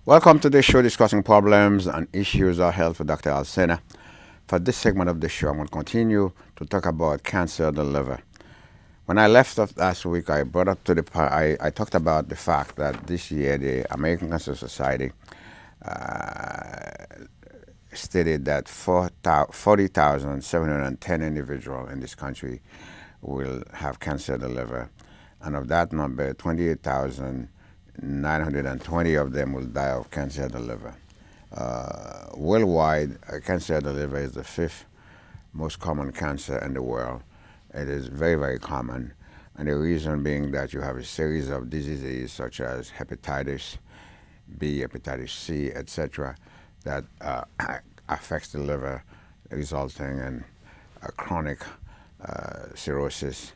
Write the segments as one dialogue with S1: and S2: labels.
S1: Welcome to the show discussing problems and issues of health with Dr. Alcena. For this segment of the show, I'm going to continue to talk about cancer of the liver. When I left off last week, I brought up to I talked about the fact that this year the American Cancer Society uh, stated that 40,710 individuals in this country will have cancer of the liver, and of that number, 28,920 of them will die of cancer of the liver. Worldwide, cancer of the liver is the fifth most common cancer in the world. It is very, very common, and the reason being that you have a series of diseases such as hepatitis B, hepatitis C, etc., that affects the liver, resulting in a chronic cirrhosis,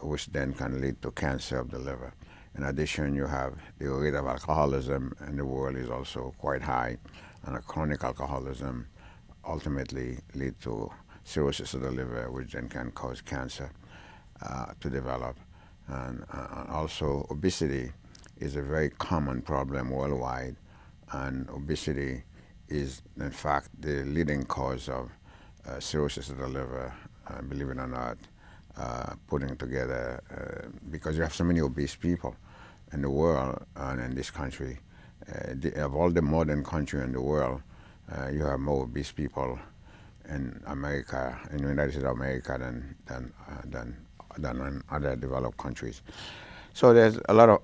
S1: which then can lead to cancer of the liver. In addition, you have the rate of alcoholism in the world is also quite high, and a chronic alcoholism ultimately lead to cirrhosis of the liver, which then can cause cancer to develop. And also, obesity is a very common problem worldwide, and obesity is, in fact, the leading cause of cirrhosis of the liver, believe it or not, putting together, because you have so many obese people in the world and in this country. Of all the modern countries in the world, you have more obese people in America, in the United States of America, than in other developed countries. So there's a lot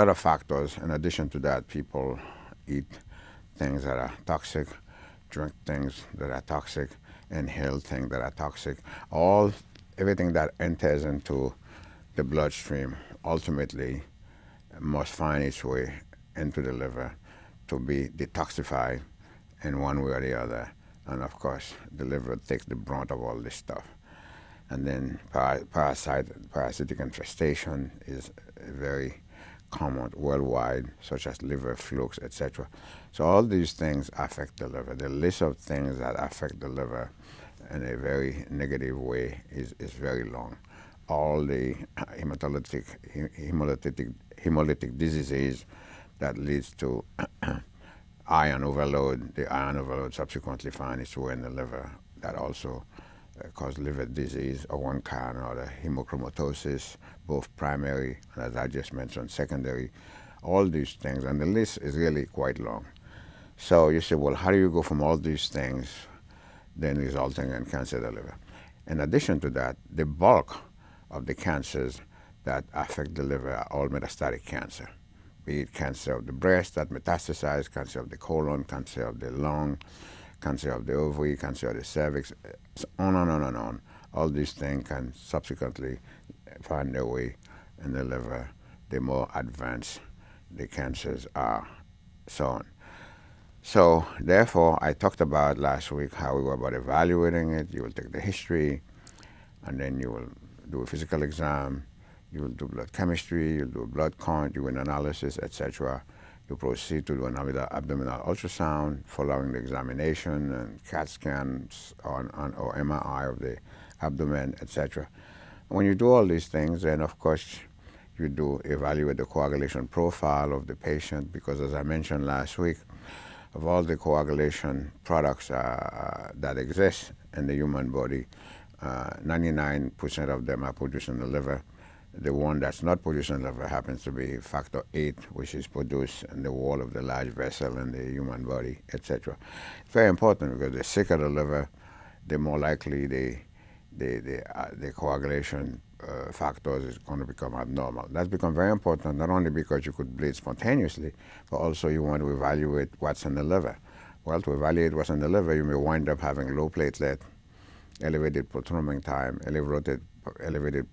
S1: of factors. In addition to that, people eat things that are toxic, drink things that are toxic, inhale things that are toxic. Everything that enters into the bloodstream ultimately must find its way into the liver to be detoxified in one way or the other. And of course, the liver takes the brunt of all this stuff. And then parasitic infestation is very common worldwide, such as liver flukes, etc. So all these things affect the liver. The list of things that affect the liver in a very negative way is very long. All the hemolytic diseases that leads to iron overload, the iron overload subsequently finds its way in the liver. That also cause liver disease of one kind or other, hemochromatosis, both primary and, as I just mentioned, secondary, all these things. And the list is really quite long. So you say, well, how do you go from all these things then resulting in cancer of the liver? In addition to that, the bulk of the cancers that affect the liver are all metastatic cancer, be it cancer of the breast that metastasize, cancer of the colon, cancer of the lung, cancer of the ovary, cancer of the cervix, on and on and on. All these things can subsequently find their way in the liver. The more advanced the cancers are, so on. So therefore, I talked about last week how we were about evaluating it. You will take the history, and then you will do a physical exam. You will do blood chemistry. You'll do a blood count. You will analysis, etc. You proceed to do an abdominal ultrasound following the examination and CAT scans or MRI of the abdomen, etc. When you do all these things, then of course you do evaluate the coagulation profile of the patient, because as I mentioned last week, of all the coagulation products that exist in the human body, 99% of them are produced in the liver. The one that's not produced in the liver happens to be factor 8, which is produced in the wall of the large vessel in the human body, etc. It's very important, because the sicker the liver, the more likely the coagulation factors is going to become abnormal. That's become very important, not only because you could bleed spontaneously, but also you want to evaluate what's in the liver. Well, to evaluate what's in the liver, you may wind up having low platelet, elevated prothrombin time, elevated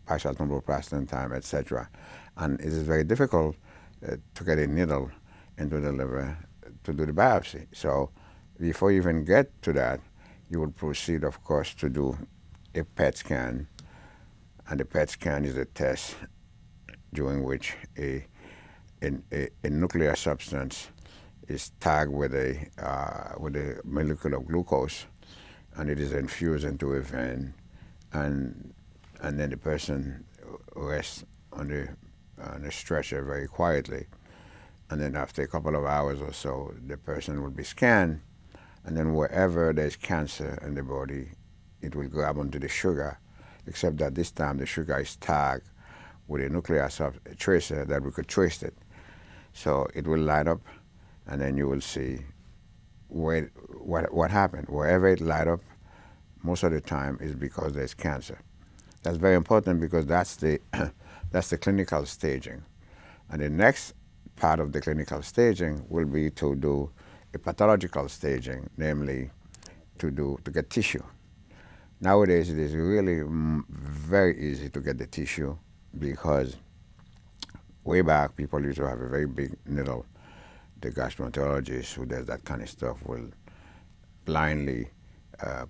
S1: partial thromboplastin time, etc. And it is very difficult to get a needle into the liver to do the biopsy. So before you even get to that, you would proceed, of course, to do a PET scan. And the PET scan is a test during which a nuclear substance is tagged with a molecule of glucose, and it is infused into a vein, and then the person rests on the stretcher very quietly and then after a couple of hours or so, the person will be scanned, and then wherever there's cancer in the body, it will grab onto the sugar, except that this time the sugar is tagged with a nuclear tracer that we could trace it. So it will light up, and then you will see what happened. Wherever it light up, most of the time is because there's cancer. That's very important because that's the that's the clinical staging. And the next part of the clinical staging will be to do a pathological staging, namely to get tissue. Nowadays, it is really very easy to get the tissue because way back, people used to have a very big needle. The gastroenterologist who does that kind of stuff will blindly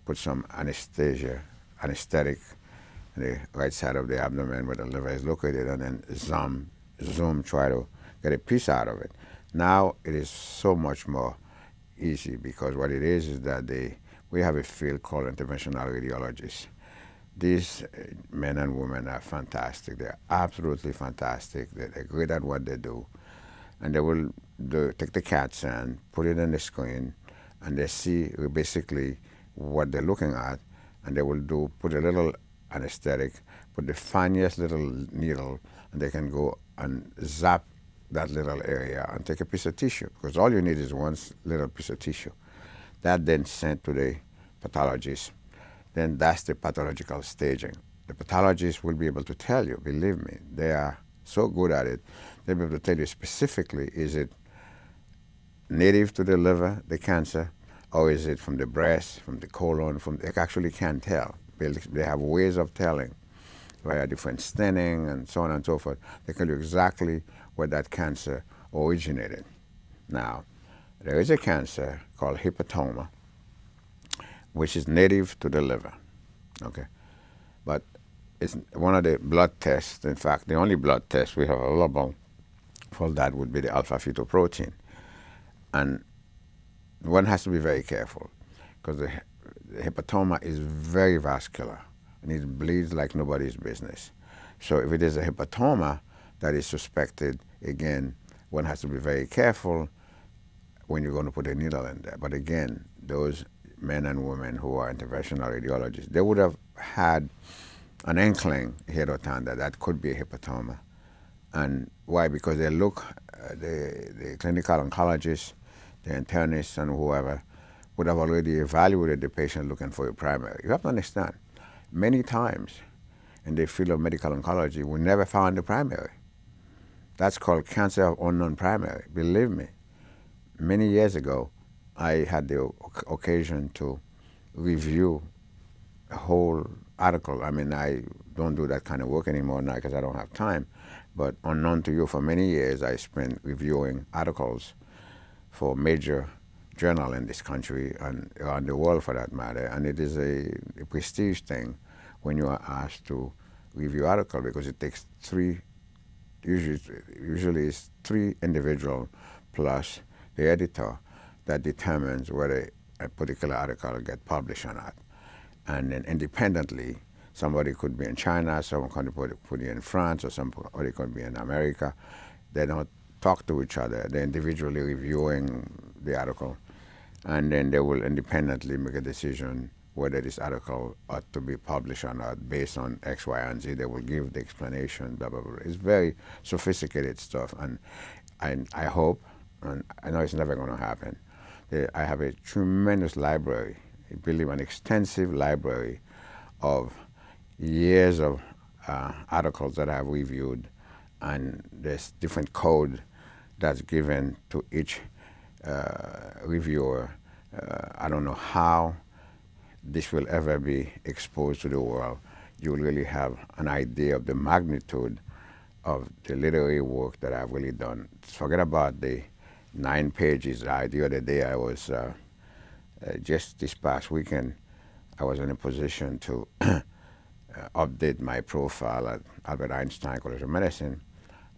S1: put some anesthetic on the right side of the abdomen where the liver is located, and then zoom, try to get a piece out of it. Now it is so much more easy because what it is that we have a field called interventional radiologists. These men and women are fantastic. They're absolutely fantastic. They're great at what they do. And they will take the CAT scan, put it on the screen, and they see basically what they're looking at, and they will put a little anesthetic, put the funniest little needle, and they can go and zap that little area and take a piece of tissue, because all you need is one little piece of tissue. That then sent to the pathologist. Then that's the pathological staging. The pathologist will be able to tell you, believe me, they are so good at it, they'll be able to tell you specifically, is it native to the liver, the cancer, or is it from the breast, from the colon, they actually can't tell. They have ways of telling via different staining and so on and so forth. They tell you exactly where that cancer originated. Now, there is a cancer called hepatoma, which is native to the liver, okay? But it's one of the blood tests. In fact, the only blood test we have available for that would be the alpha-fetoprotein. And one has to be very careful because the hepatoma is very vascular and it bleeds like nobody's business. So if it is a hepatoma that is suspected, again, one has to be very careful when you're going to put a needle in there. But again, those men and women who are interventional radiologists, they would have had an inkling ahead of time that could be a hepatoma. And why? Because they look, the clinical oncologists, the internists, and whoever would have already evaluated the patient looking for a primary. You have to understand, many times in the field of medical oncology, we never found the primary. That's called cancer of unknown primary. Believe me, many years ago, I had the occasion to review a whole article. I mean, I don't do that kind of work anymore now because I don't have time. But unknown to you, for many years, I spent reviewing articles for major journal in this country and around the world for that matter. And it is a prestige thing when you are asked to review article because it takes usually it's three individuals plus the editor that determines whether a particular article will get published or not. And then independently, somebody could be in China, someone could be in France, or somebody could be in America. They don't talk to each other. They're individually reviewing the article, and then they will independently make a decision whether this article ought to be published or not based on X, Y, and Z. They will give the explanation, blah, blah, blah. It's very sophisticated stuff, and I hope, and I know it's never going to happen, I have a tremendous library, I believe an extensive library of years of articles that I've reviewed, and there's different code that's given to each reviewer. I don't know how this will ever be exposed to the world. You will really have an idea of the magnitude of the literary work that I've really done. Forget about the 9 pages. The other day I was, just this past weekend, I was in a position to update my profile at Albert Einstein College of Medicine,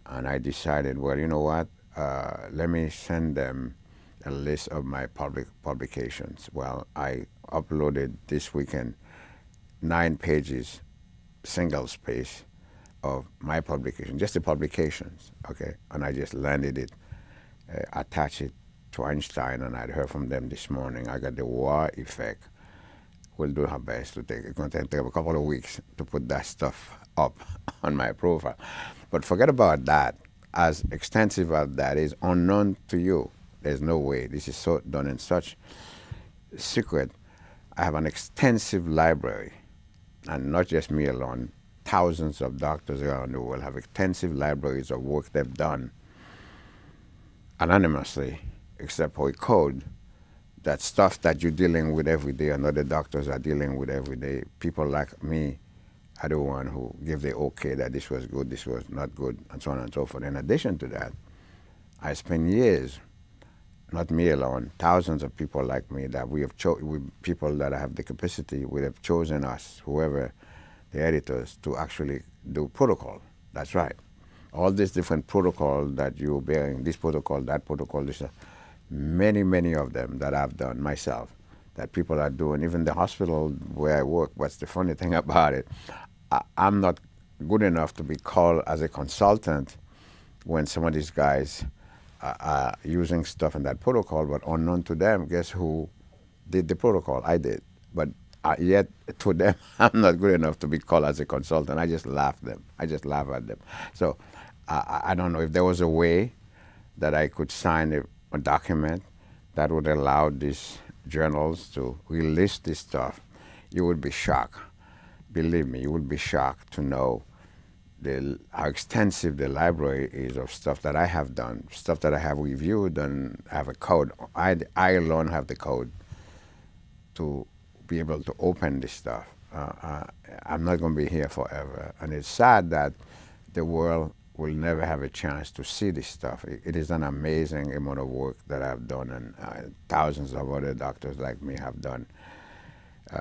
S1: and I decided, well, you know what, let me send them a list of my public publications. Well, I uploaded this weekend 9 pages, single space, of my publication, just the publications, okay? And I just landed it attach it to Einstein, and I'd heard from them this morning. I got the war effect. We'll do our best to take. It's going to take a couple of weeks to put that stuff up on my profile. But forget about that. As extensive as that is, unknown to you, there's no way. This is so done in such secret. I have an extensive library, and not just me alone. Thousands of doctors around the world have extensive libraries of work they've done anonymously, except for a code. That stuff that you're dealing with every day and other doctors are dealing with every day. People like me are the one who give the okay that this was good, this was not good, and so on and so forth. In addition to that, I spent years, not me alone, thousands of people like me that we have people that have the capacity, we have chosen us, whoever the editors, to actually do protocol. That's right. All these different protocols that you're bearing, this protocol, that protocol, this, many of them that I've done myself, that people are doing, even the hospital where I work. What's the funny thing about it? I'm not good enough to be called as a consultant when some of these guys are using stuff in that protocol, but unknown to them, guess who did the protocol? I did. But yet to them, I'm not good enough to be called as a consultant. I just laugh at them. So I don't know if there was a way that I could sign a document that would allow these journals to release this stuff. You would be shocked. Believe me, you would be shocked to know how extensive the library is of stuff that I have done, stuff that I have reviewed, and I have a code. I alone have the code to be able to open this stuff. I'm not going to be here forever. And it's sad that the world will never have a chance to see this stuff. It is an amazing amount of work that I've done, and thousands of other doctors like me have done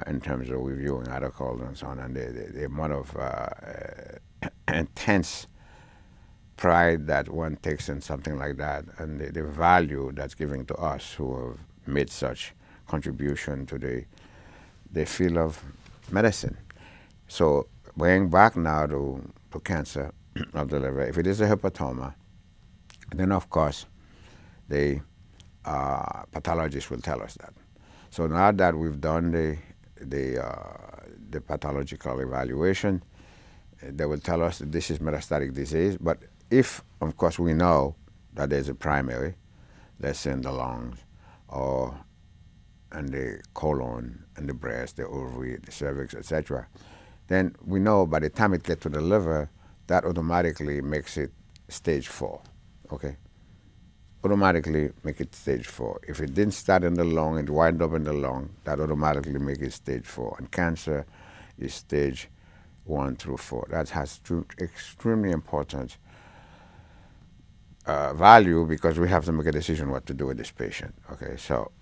S1: in terms of reviewing articles and so on. And the amount of intense pride that one takes in something like that, and the value that's given to us who have made such contribution to the field of medicine. So going back now to cancer of the liver, if it is a hepatoma, then of course the pathologist will tell us that. So now that we've done the pathological evaluation, they will tell us that this is metastatic disease. But if, of course, we know that there's a primary, let's say in the lungs, or in the colon, and the breast, the ovary, the cervix, etc., then we know by the time it gets to the liver, that automatically makes it stage 4, okay? Automatically make it stage 4. If it didn't start in the lung and wind up in the lung, that automatically make it stage 4. And cancer is stage 1 through 4. That has extremely important value, because we have to make a decision what to do with this patient, okay? So,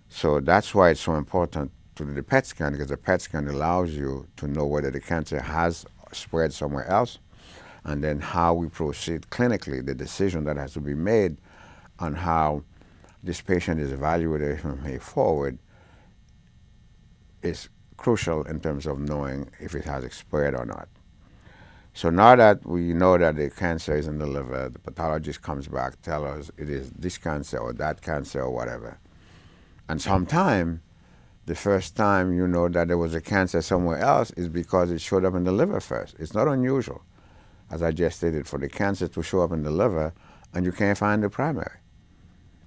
S1: so that's why it's so important to do the PET scan, because the PET scan allows you to know whether the cancer has spread somewhere else, and then how we proceed clinically, the decision that has to be made on how this patient is evaluated from here forward is crucial in terms of knowing if it has spread or not. So now that we know that the cancer is in the liver, the pathologist comes back, tell us it is this cancer or that cancer or whatever. And sometime, the first time you know that there was a cancer somewhere else is because it showed up in the liver first. It's not unusual, as I just stated, for the cancer to show up in the liver and you can't find the primary.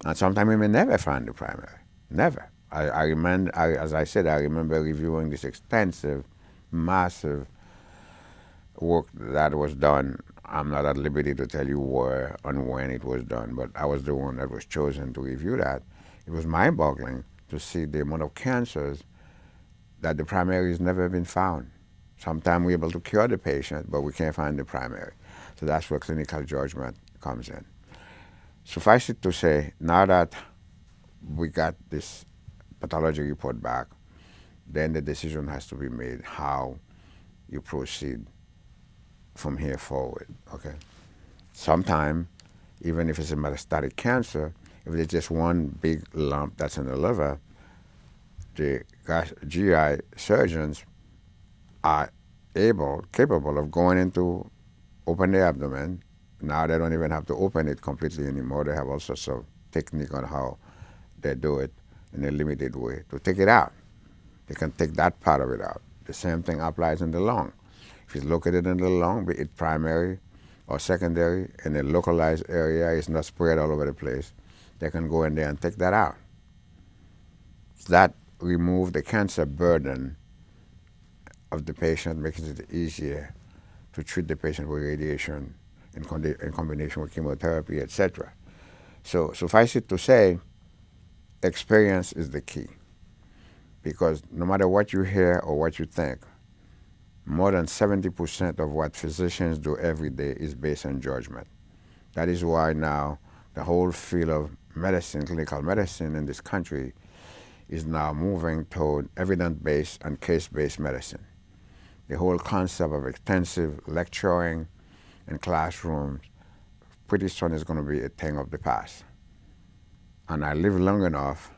S1: And sometimes you may never find the primary. Never. I remember, as I said, I remember reviewing this extensive, massive work that was done. I'm not at liberty to tell you where and when it was done, but I was the one that was chosen to review that. It was mind-boggling to see the amount of cancers that the primary has never been found. Sometimes we're able to cure the patient, but we can't find the primary. So that's where clinical judgment comes in. Suffice it to say, now that we got this pathology report back, then the decision has to be made how you proceed from here forward, okay? Sometime, even if it's a metastatic cancer, if it's just one big lump that's in the liver, the GI surgeons are capable of going into, open the abdomen, Now they don't even have to open it completely anymore. They have all sorts of technique on how they do it in a limited way to take it out. They can take that part of it out. The same thing applies in the lung. If it's located in the lung, be it primary or secondary, in a localized area, it's not spread all over the place, they can go in there and take that out. That removes the cancer burden of the patient, making it easier to treat the patient with radiation in combination with chemotherapy, etc. So suffice it to say, experience is the key. Because no matter what you hear or what you think, more than 70% of what physicians do every day is based on judgment. That is why now the whole field of medicine, clinical medicine in this country, is now moving toward evidence-based and case-based medicine. The whole concept of extensive lecturing in classrooms pretty soon is going to be a thing of the past. And I lived long enough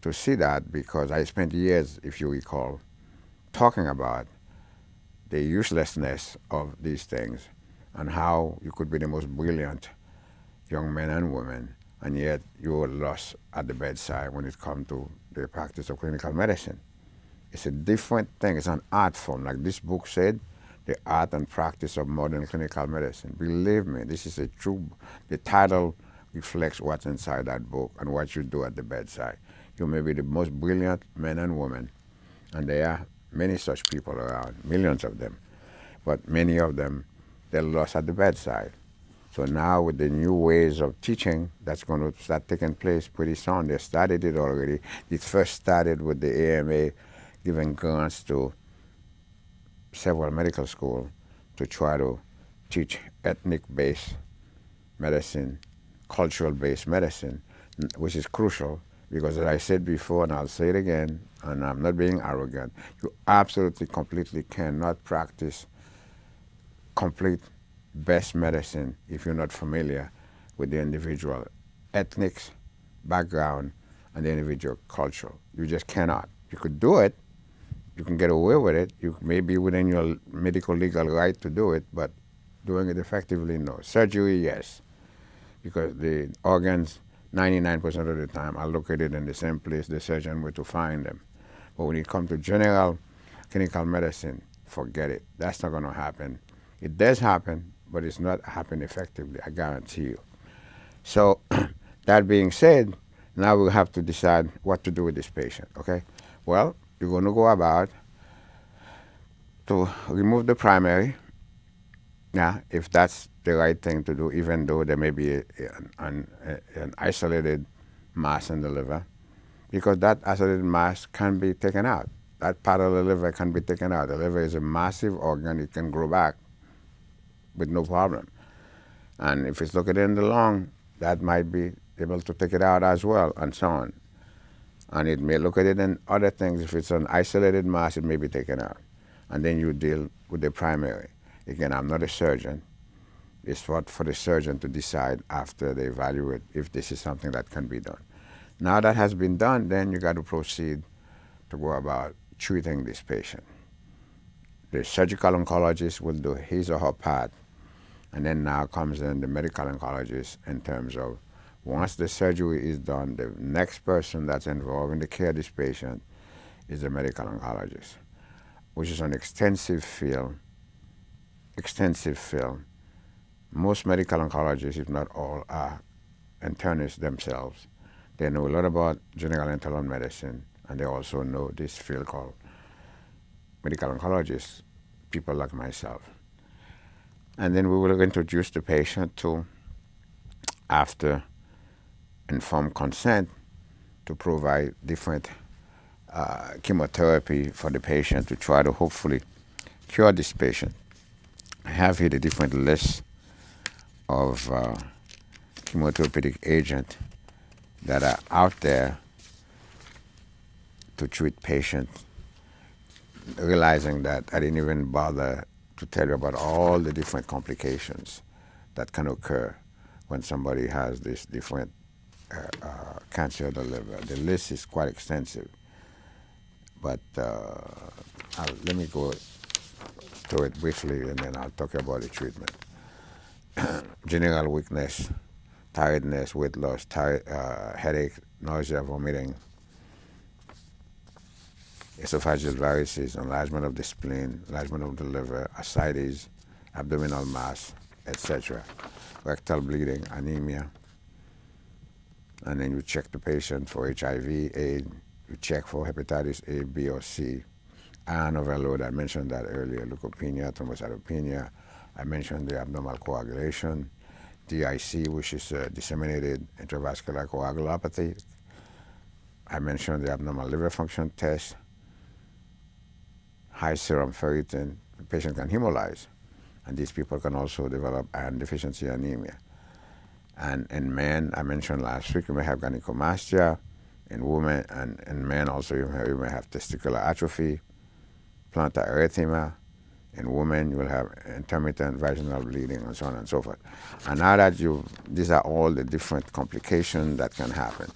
S1: to see that, because I spent years, if you recall, talking about the uselessness of these things and how you could be the most brilliant young men and women, and yet you were lost at the bedside when it comes to the practice of clinical medicine. It's a different thing. It's an art form. Like this book said, the art and practice of modern clinical medicine. Believe me, this is a true, the title reflects what's inside that book and what you do at the bedside. You may be the most brilliant men and women, and there are many such people around, millions of them, but many of them, they're lost at the bedside. So now with the new ways of teaching that's going to start taking place pretty soon, they started it already. It first started with the AMA giving grants to several medical schools to try to teach ethnic-based medicine, cultural-based medicine, which is crucial because, as I said before, and I'll say it again, and I'm not being arrogant, you absolutely, completely cannot practice complete best medicine if you're not familiar with the individual ethnic background and the individual culture. You just cannot. You could do it. You can get away with it. You may be within your medical legal right to do it, but doing it effectively, no. Surgery, yes, because the organs, 99% of the time, are located in the same place the surgeon were to find them. But when it comes to general clinical medicine, forget it. That's not going to happen. It does happen, but it's not happening effectively, I guarantee you. So that being said, now we'll have to decide what to do with this patient, okay? Well, you're going to go about to remove the primary, if that's the right thing to do, even though there may be an isolated mass in the liver, because that isolated mass can be taken out. That part of the liver can be taken out. The liver is a massive organ. It can grow back with no problem. And if it's located in the lung, that might be able to take it out as well, and so on. And it may locate it in other things. If it's an isolated mass, it may be taken out. And then you deal with the primary. Again, I'm not a surgeon. It's for the surgeon to decide after they evaluate if this is something that can be done. Now that has been done, then you got to proceed to go about treating this patient. The surgical oncologist will do his or her part, and then now comes in the medical oncologist in terms of once the surgery is done, the next person that's involved in the care of this patient is the medical oncologist, which is an extensive field. Most medical oncologists, if not all, are internists themselves. They know a lot about general internal medicine, and they also know this field called medical oncologists, people like myself. And then we will introduce the patient to, after informed consent, to provide different chemotherapy for the patient to try to hopefully cure this patient. I have here the different lists of chemotherapeutic agents that are out there to treat patients, realizing that I didn't even bother to tell you about all the different complications that can occur when somebody has this different cancer of the liver. The list is quite extensive, but let me go through it briefly, and then I'll talk about the treatment. general weakness, tiredness, weight loss, headache, nausea, vomiting, esophageal varices, enlargement of the spleen, enlargement of the liver, ascites, abdominal mass, etc. Rectal bleeding, anemia, and then you check the patient for HIV, AIDS, you check for hepatitis A, B, or C, iron overload, I mentioned that earlier, leukopenia, thrombocytopenia, I mentioned the abnormal coagulation, DIC, which is disseminated intravascular coagulopathy, I mentioned the abnormal liver function test, high serum ferritin, the patient can hemolyze, and these people can also develop iron deficiency anemia. And in men, I mentioned last week, you may have gynecomastia. In women and in men also, you may have testicular atrophy, plantar erythema. In women, you will have intermittent vaginal bleeding, and so on and so forth. And now that these are all the different complications that can happen.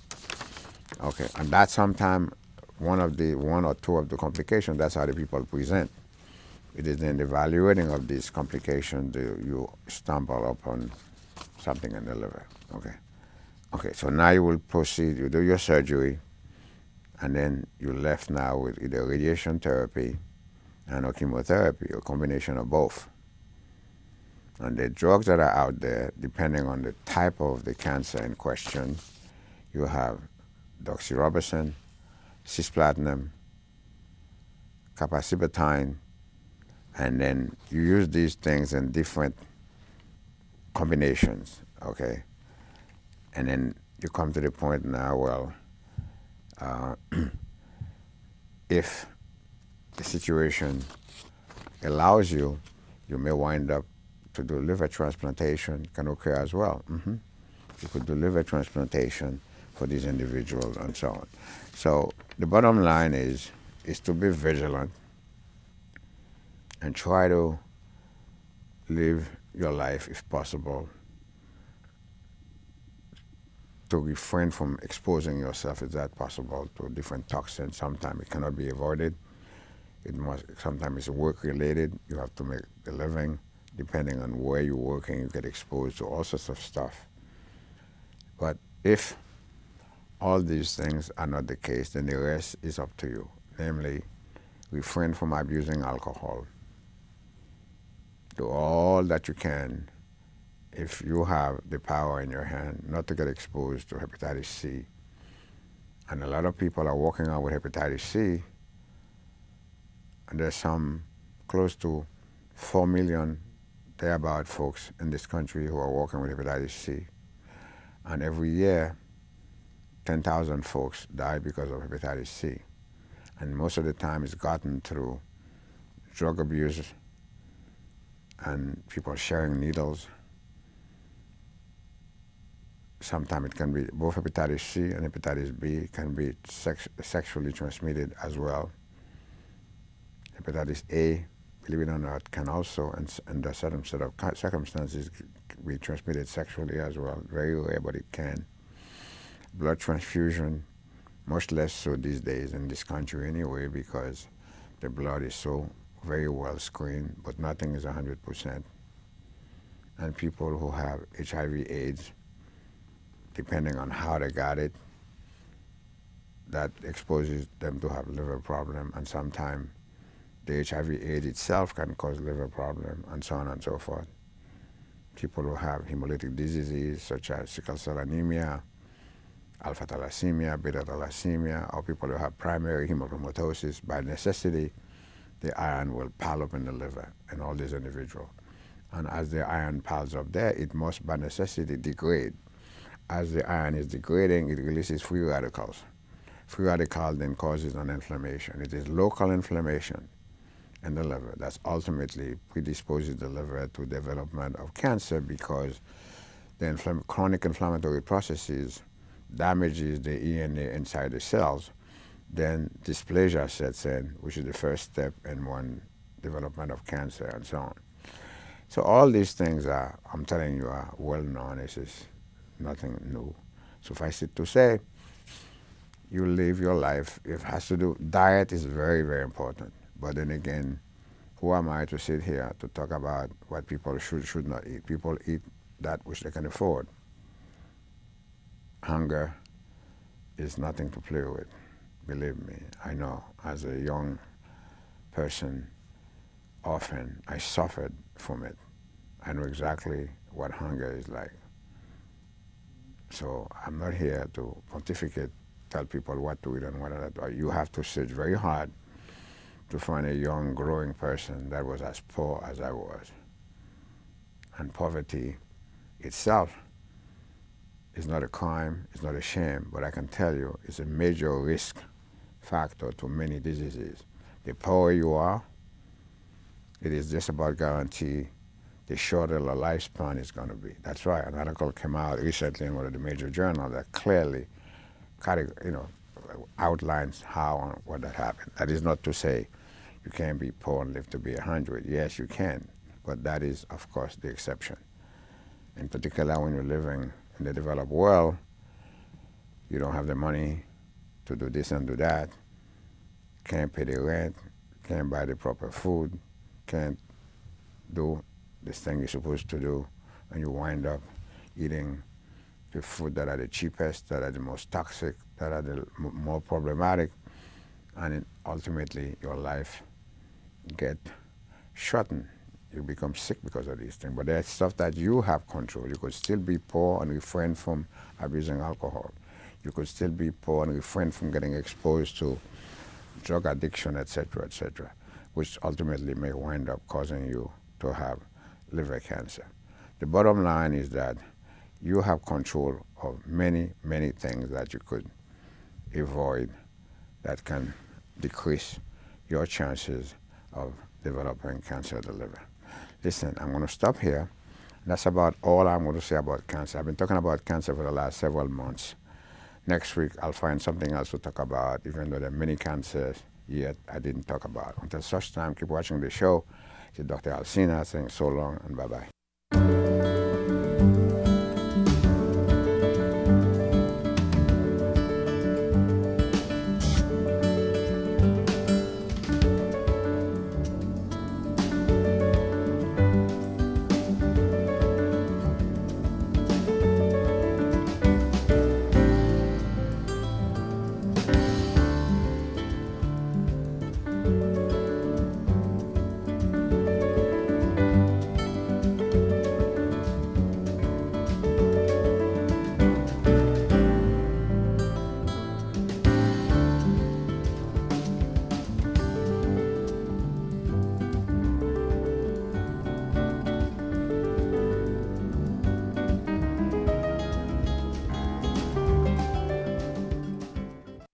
S1: Okay, and that's sometimes one or two of the complications. That's how the people present. It is in the evaluating of these complications you stumble upon something in the liver. Okay. Okay, so now you will proceed, you do your surgery, and then you're left now with either radiation therapy and or chemotherapy, or combination of both. And the drugs that are out there, depending on the type of the cancer in question, you have doxorubicin, cisplatin, capecitabine, and then you use these things in different combinations, okay? And then you come to the point now, well, if the situation allows you, you may wind up to do liver transplantation, can occur as well. You could do liver transplantation for these individuals and so on. So the bottom line is to be vigilant and try to live your life, if possible, to refrain from exposing yourself, is that possible, to different toxins. Sometimes it cannot be avoided. Sometimes it's work-related. You have to make a living. Depending on where you're working, you get exposed to all sorts of stuff. But if all these things are not the case, then the rest is up to you. Namely, refrain from abusing alcohol. Do all that you can, if you have the power in your hand, not to get exposed to hepatitis C. And a lot of people are walking out with hepatitis C, and there's some close to 4 million thereabout folks in this country who are walking with hepatitis C. And every year, 10,000 folks die because of hepatitis C. And most of the time it's gotten through drug abuse and people sharing needles. Sometimes it can be both hepatitis C and hepatitis B can be sexually transmitted as well. Hepatitis A, believe it or not, can also, under certain set of circumstances, be transmitted sexually as well. Very rare, but it can. Blood transfusion, much less so these days in this country anyway, because the blood is so very well screened, but nothing is 100%. And people who have HIV/AIDS, depending on how they got it, that exposes them to have liver problem, and sometimes the HIV/AIDS itself can cause liver problem, and so on and so forth. People who have hemolytic diseases such as sickle cell anemia, alpha thalassemia, beta thalassemia, or people who have primary hemochromatosis, by necessity, the iron will pile up in the liver in all these individuals. And as the iron piles up there, it must by necessity degrade. As the iron is degrading, it releases free radicals. Free radical then causes an inflammation. It is local inflammation in the liver that's ultimately predisposes the liver to development of cancer, because the chronic inflammatory processes damages the ENA inside the cells. Then dysplasia sets in, which is the first step in one development of cancer, and so on. So all these things are, I'm telling you, are well known. This is nothing new. Suffice it to say, you live your life. It has to do, diet is very, very important. But then again, who am I to sit here to talk about what people should not eat? People eat that which they can afford. Hunger is nothing to play with. Believe me, I know. As a young person, often I suffered from it. I know exactly what hunger is like. So I'm not here to pontificate, tell people what to eat and what not to eat. You have to search very hard to find a young, growing person that was as poor as I was. And poverty itself is not a crime, it's not a shame, but I can tell you it's a major risk factor to many diseases. The poorer you are, it is just about guarantee the shorter the lifespan is going to be. That's right. An article came out recently in one of the major journals that clearly outlines how and what that happened. That is not to say you can't be poor and live to be 100. Yes, you can, but that is, of course, the exception. In particular, when you're living in the developed world, you don't have the money to do this and do that, can't pay the rent, can't buy the proper food, can't do this thing you're supposed to do, and you wind up eating the food that are the cheapest, that are the most toxic, that are the more problematic, and ultimately your life get shortened. You become sick because of these things. But there's stuff that you have control. You could still be poor and refrain from abusing alcohol. You could still be poor and refrain from getting exposed to drug addiction, etc., which ultimately may wind up causing you to have liver cancer. The bottom line is that you have control of many, many things that you could avoid that can decrease your chances of developing cancer of the liver. Listen, I'm going to stop here. That's about all I'm going to say about cancer. I've been talking about cancer for the last several months. Next week, I'll find something else to talk about, even though there are many cancers yet I didn't talk about. Until such time, keep watching the show. This is Dr. Alcena saying so long and bye-bye.